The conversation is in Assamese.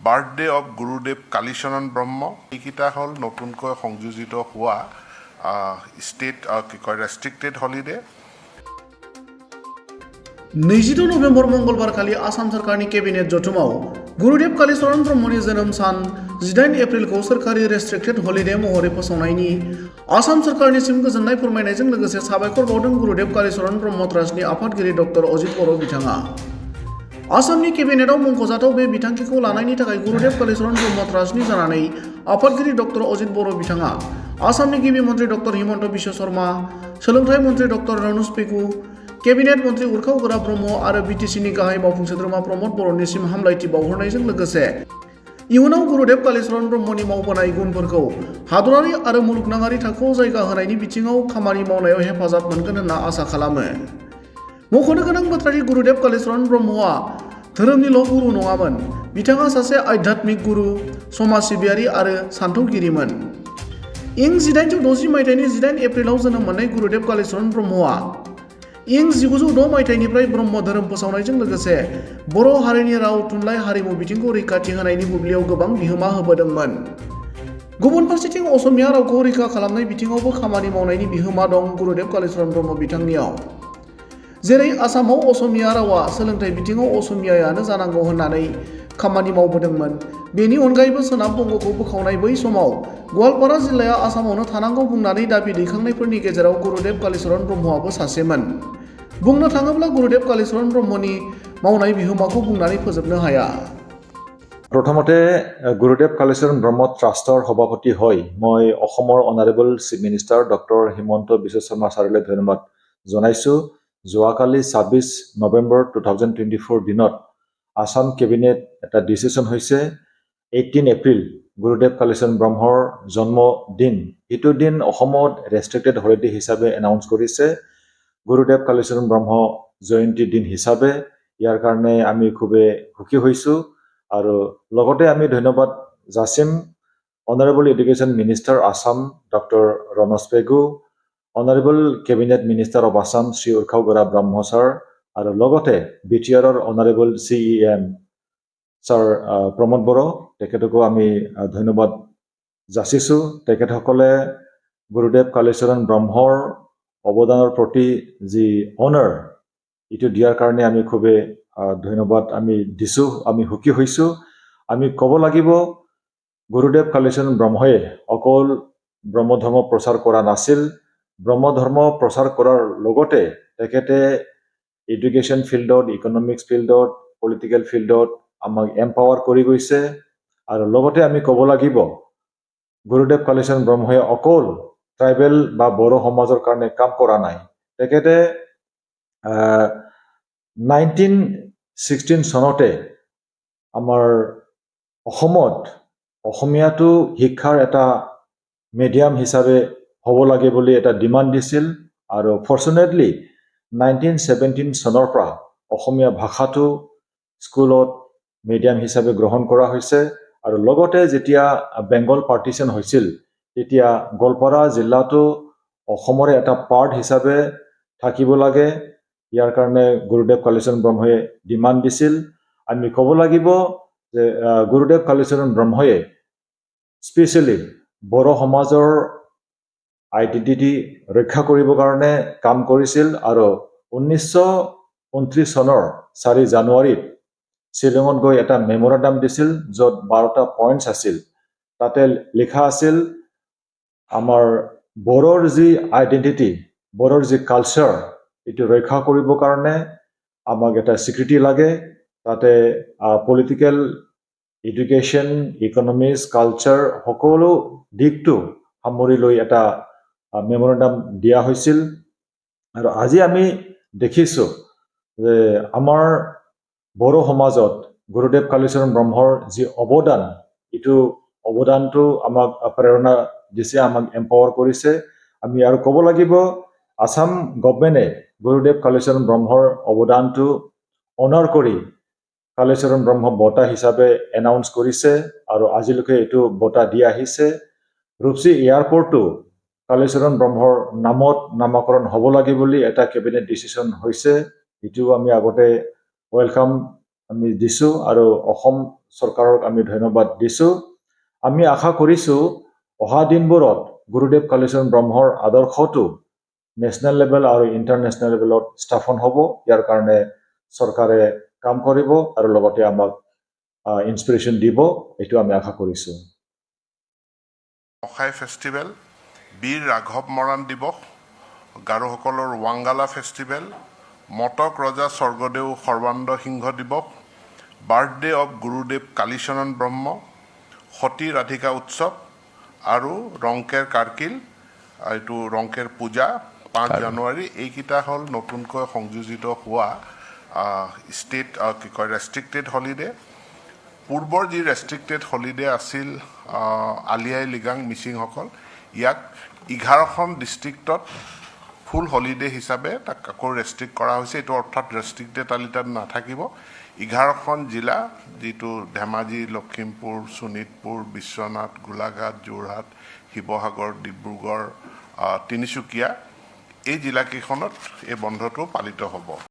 বাৰ্থডে অফ গুৰুদেৱ কালীচৰণ ব্ৰহ্ম এইকেইটা হ'ল নতুনকৈ সংযোজিত হোৱা ষ্টেট কি কয় ৰেষ্ট্ৰিক্টেড হলিডে। 22 नभेम्बर मंगलबार खालि आसाम सरकारनि केबिनेट जथुमाव गुरुदेव कालीचरण ब्रह्मनि जोनोम सान 18 एप्रिलखौ सोरखारि रेस्ट्रिक्टेड हलिडे महरै फोसावनायनि आसाम सरकारनिसिम गोजोननाय फोरमायनायजों लोगोसे साबायखर बावदों गुरुदेव कालीचरण ब्रह्म ट्रास्टनि आफादगिरि डक्टर अजित बर' बिथाङा। आसामनि केबिनेटआव मुंख'जाथाव बे बिथांखिखौ लानायनि थाखाय गुरुदेव कालीचरण ब्रह्म ट्रास्टनि जानानै आफादगिरि डक्टर अजित बर' बिथाङा आसामनि गिबि मन्त्रि डक्टर हिमन्त बिश्व शर्मा, सोलोंथाइ मन्त्रि डक्टर रनज पेगु, केबिनेट मन्त्रि उरखाव गोरा ब्रह्म आरो बिटिसिनि गाहाय मावफुं सोद्रोमा प्रमद बर'निसिम हामलायथि बावहरनायजों लोगोसे इयुनाव गुरुदेव कालीचरण ब्रह्मनि मावबोनाय गुनफोरखौ हादरारि आरो मुलुगनाङारि थाखोआव जायगा होनायनि बिथिङाव खामानि मावनायाव हेफाजाब मोनगोन होनना आसा खालामो। मख'नो गोनां बाथ्रादि गुरुदेव कालीचरण ब्रह्मआ धोरोमनिल' गुरु नङामोन, बिथाङा सासे आध्यात्मिक गुरु, समाज सिबियारि आरो सान्थौगिरिमोन। इं 1860 मायथाइनि 18 एप्रिलाव जोनोम मोननाय गुरुदेव कालीचरण ब्रह्मआ इं 1906 मायथाइनिफ्राय ब्रह्म धोरोम फोसावनायजों लोगोसे बर' हारिनि राव थुनलाइ हारिमु बिथिंखौ रैखाथि होनायनि बुब्लियाव गोबां बिहोमा होबोदोंमोन। गुबुन फारसेथिं असमिया रावखौ रैखा खालामनाय बिथिङावबो खामानि मावनायनि बिहोमा दं गुरुदेव कालीचरण ब्रह्म बिथांनियाव। जेरै आसामाव असमिया रावा सोलोंथाइ बिथिङाव असमियायानो जानांगौ होननानै खामानि मावबोदोंमोन, बेनि अनगायैबो सोनाब बंग'खौ बोखावनाय बै समाव गवालपारा जिल्लाया आसामावनो थानांगौ बुंनानै दाबि दैखांनायफोरनि गेजेराव गुरुदेव कालीचरण ब्रह्मआबो सासेमोन। बुंनो थाङोब्ला गुरुदेव कालीचरण ब्रह्मनि मावनाय बिहोमाखौ बुंनानै फोजोबनो हाया। প্ৰথমতে গুৰুদেৱ কালীচৰণ ব্ৰহ্ম ট্ৰাষ্টৰ সভাপতি হৈ মই অসমৰ honourable chief minister doctor Himanta Biswa Sarma ছাৰলৈ ধন্যবাদ জনাইছোঁ। যোৱাকালি 26 নৱেম্বৰ 2024 দিনত আসাম কেবিনেট এটা ডিচিশ্যন হৈছে 18 এপ্ৰিল গুৰুদেৱ কালীচৰণ ব্ৰহ্মৰ জন্মদিন, এইটো দিন অসমত ৰেষ্ট্ৰিক্টেড হলিডে হিচাপে এনাউন্স কৰিছে গুৰুদেৱ কালীচৰণ ব্ৰহ্ম জয়ন্তী দিন হিচাপে। ইয়াৰ কাৰণে আমি খুবেই সুখী হৈছোঁ আৰু লগতে আমি ধন্যবাদ যাচিম honourable education minister Assam doctor Ranoj Pegu, honourable cabinet minister of Assam Shri Urkhao Gwra Brahma sir আৰু লগতে BTRৰ honourable CEM sir Pramod Boro, তেখেতকো আমি ধন্যবাদ যাচিছোঁ। তেখেতসকলে গুৰুদেৱ কালীচৰণ ব্ৰহ্মৰ অৱদানৰ প্ৰতি যি অনাৰ এইটো দিয়াৰ কাৰণে আমি খুবেই ধন্যবাদ আমি দিছোঁ, আমি সুখী হৈছোঁ। আমি ক'ব লাগিব গুৰুদেৱ কালীচৰণ ব্ৰহ্মই অকল ব্ৰহ্ম ধৰ্ম প্ৰচাৰ কৰা নাছিল, ব্ৰহ্ম ধৰ্ম প্ৰচাৰ কৰাৰ লগতে তেখেতে এডুকেশ্যন ফিল্ডত, ইকনমিক্স ফিল্ডত, পলিটিকেল ফিল্ডত আমাক এম্পাৱাৰ কৰি গৈছে। আৰু লগতে আমি ক'ব লাগিব গুৰুদেৱ কালীচৰণ ব্ৰহ্মই অকল ট্ৰাইবেল বা বড়ো সমাজৰ কাৰণে কাম কৰা নাই, তেখেতে 1916 চনতে আমাৰ অসমত অসমীয়াটো শিক্ষাৰ এটা মিডিয়াম হিচাপে হ'ব লাগে বুলি এটা ডিমাণ্ড দিছিল আৰু ফৰ্চুনেটলি 1917 চনৰ পৰা অসমীয়া ভাষাটো স্কুলত মিডিয়াম হিচাপে গ্ৰহণ কৰা হৈছে। আৰু লগতে যেতিয়া বেংগল পাৰ্টিশ্যন হৈছিল তেতিয়া গোৱালপাৰা জিলাটো অসমৰে এটা পাৰ্ট হিচাপে থাকিব লাগে, ইয়াৰ কাৰণে গুৰুদেৱ কালীচৰণ ব্ৰহ্মই ডিমাণ্ড দিছিল। আমি ক'ব লাগিব যে গুৰুদেৱ কালীচৰণ ব্ৰহ্মই স্পেচিয়েলি বড়ো সমাজৰ আইডেণ্টিটি ৰক্ষা কৰিবৰ কাৰণে কাম কৰিছিল আৰু 1929 চনৰ 4 জানুৱাৰীত শ্বিলঙত গৈ এটা মেমৰেণ্ডাম দিছিল য'ত 12টা পইণ্টছ আছিল। তাতে লিখা আছিল আমাৰ বড়োৰ যি আইডেণ্টিটি, বড়োৰ যি কালচাৰ এইটো ৰক্ষা কৰিবৰ কাৰণে আমাক এটা স্বীকৃতি লাগে। তাতে পলিটিকেল, এডুকেশ্যন, ইকনমিক্স, কালচাৰ সকলো দিশটো সামৰি লৈ এটা মেমৰেণ্ডাম দিয়া হৈছিল। আৰু আজি আমি দেখিছোঁ যে আমাৰ বড়ো সমাজত গুৰুদেৱ কালীচৰণ ব্ৰহ্মৰ যি অৱদান, এইটো অৱদানটো আমাক প্ৰেৰণা দিছে, আমাক এম্পাৱাৰ কৰিছে। আমি আৰু ক'ব লাগিব আসাম গভৰ্ণমেণ্টে গুৰুদেৱ কালীচৰণ ব্ৰহ্মৰ অৱদানটো অনাৰ কৰি কালীচৰণ ব্ৰহ্ম বঁটা হিচাপে এনাউন্স কৰিছে আৰু আজিলৈকে এইটো বঁটা দি আহিছে। ৰূপসী এয়াৰপৰ্টটো কালীচৰণ ব্ৰহ্মৰ নামত নামাকৰণ হ'ব লাগে বুলি এটা কেবিনেট ডিচিশ্যন হৈছে, এইটো আমি আগতে ৱেলকাম আমি দিছোঁ আৰু অসম চৰকাৰক আমি ধন্যবাদ দিছোঁ। আমি আশা কৰিছোঁ অহা দিনবোৰত গুৰুদেৱ কালীচৰণ ব্ৰহ্মৰ আদৰ্শটো নেশ্যনেল লেভেল আৰু ইণ্টাৰনেশ্যনেল লেভেলত স্থাপন হ'ব। ইয়াৰ কাৰণে চৰকাৰে কাম কৰিব আৰু লগতে আমাক ইনস্পিৰেশ্যন দিব, এইটো আমি আশা কৰিছোঁ। অসাই ফেষ্টিভেল, বীৰ ৰাঘৱ মৰাণ দিৱস, গাৰোসকলৰ ৱাংগালা ফেষ্টিভেল, মটক ৰজা স্বৰ্গদেউ সৰ্বানন্দ সিংহ দিৱস, বাৰ্থডে অৱ গুৰুদেৱ কালীচৰণ ব্ৰহ্ম, সতী ৰাধিকা উৎসৱ আৰু ৰংকেৰ কাৰ্কিল, এইটো ৰংকেৰ পূজা 5 জানুৱাৰী, এইকেইটা হ'ল নতুনকৈ সংযোজিত হোৱা ষ্টেট কি কয় ৰেষ্ট্ৰিক্টেড হলিডে। পূৰ্বৰ যি ৰেষ্ট্ৰিক্টেড হলিডে আছিল আলি আই লৃগাং মিচিংসকল, ইয়াক 11খন ডিষ্ট্ৰিক্টত ফুল হলিডে হিচাপে তাক আকৌ ৰেষ্ট্ৰিক্ট কৰা হৈছে। এইটো অৰ্থাৎ ৰেষ্ট্ৰিক্টেড তালিকাত নাথাকিব। 11খন জিলা, যিটো ধেমাজি, লখিমপুৰ, শোণিতপুৰ, বিশ্বনাথ, গোলাঘাট, যোৰহাট, শিৱসাগৰ, ডিব্ৰুগড়, তিনিচুকীয়া, এই জিলাকেইখনত এই বন্ধটো পালিত হ'ব।